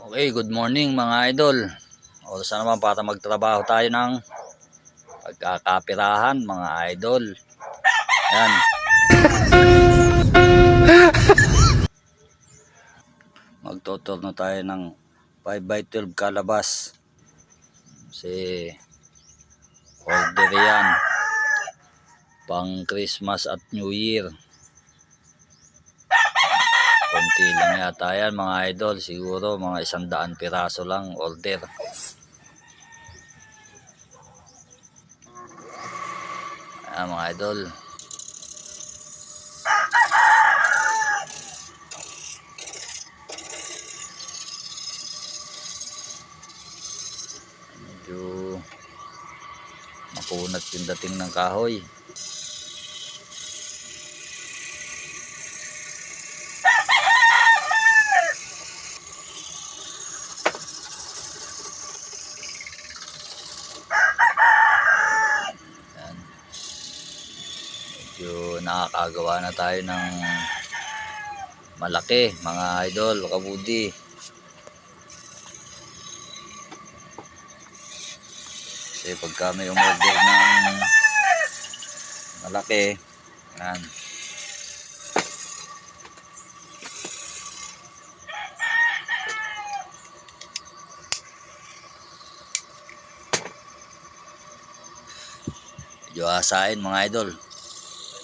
Okay, good morning mga idol. Oras na naman para magtrabaho tayo ng pagkakapirahan mga idol. Yan. Magtoturno tayo ng 5x12 kalabas. Kasi order yan. Pang Christmas at New Year. Konti lang yata yan mga idol. Siguro mga 100 piraso lang order. Ayan mga idol. Medyo makunat yung dating ng kahoy. Medyo nakakagawa na tayo ng malaki mga idol, kabudi. Kasi pagka may umorder ng malaki, yan. Medyo hasain mga idol.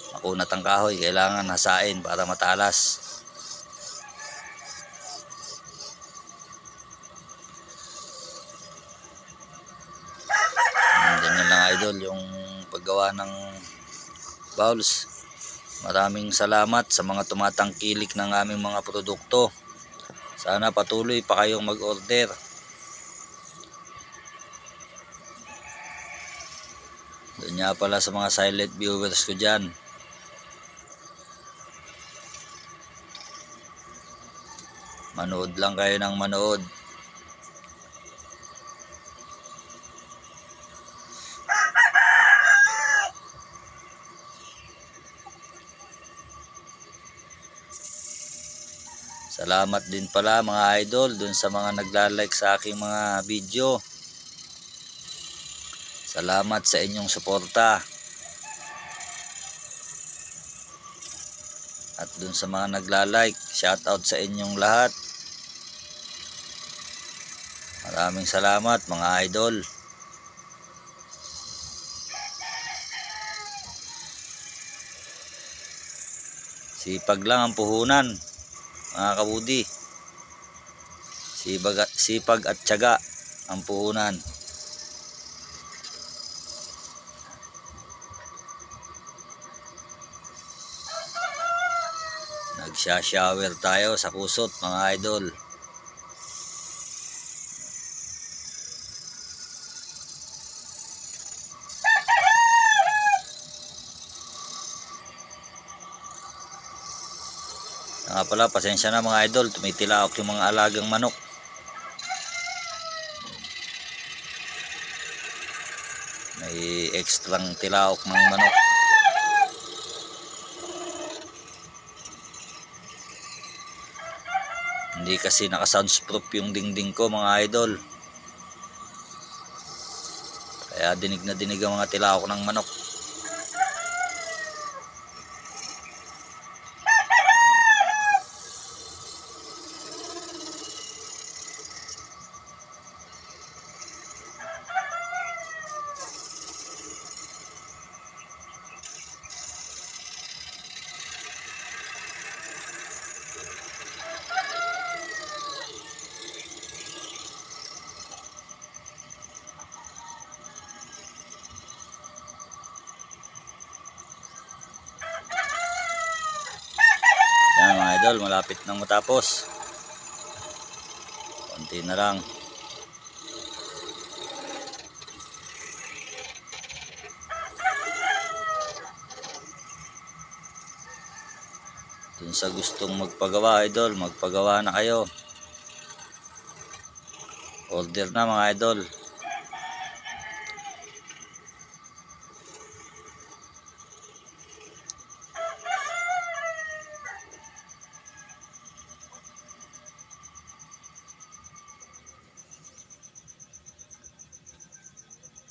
Makunat ang kahoy, kailangan hasain para matalas. Ganyan lang idol yung paggawa ng bowls. Maraming salamat sa mga tumatangkilik ng aming mga produkto. Sana patuloy pa kayong mag-order. Doon nga pala sa mga silent viewers ko dyan. Manood lang kayo ng manood. Salamat din pala mga idol dun sa mga nagla-like sa aking mga video. Salamat sa inyong suporta. At dun sa mga nagla-like, shoutout sa inyong lahat. Maraming salamat mga idol. Sipag lang ang puhunan mga kabudi. Sipag at tiyaga ang puhunan. Nagsha-shower tayo sa kusot mga idol. Nga pala, pasensya na mga idol, tumitilaok yung mga alagang manok. May ekstrang tilaok ng manok. Hindi kasi naka-soundproof yung dingding ko mga idol. Kaya dinig na dinig ang mga tilaok ng manok. Yan mga idol, malapit nang matapos. Konti na lang. Dun sa gustong magpagawa idol, magpagawa na kayo. Order na mga idol.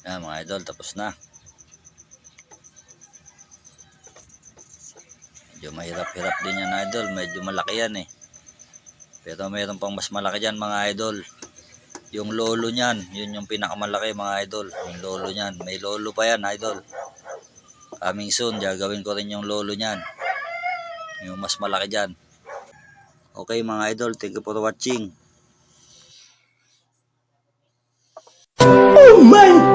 Yan mga idol, tapos na. Medyo mahirap-hirap din yan idol, medyo malaki yan eh. Pero mayroon pang mas malaki dyan mga idol. Yung lolo niyan, yun yung pinakamalaki mga idol. Yung lolo niyan, may lolo pa yan idol. Coming soon, gagawin ko rin yung lolo niyan. Yung mas malaki dyan. Okay mga idol, thank you for watching. Oh my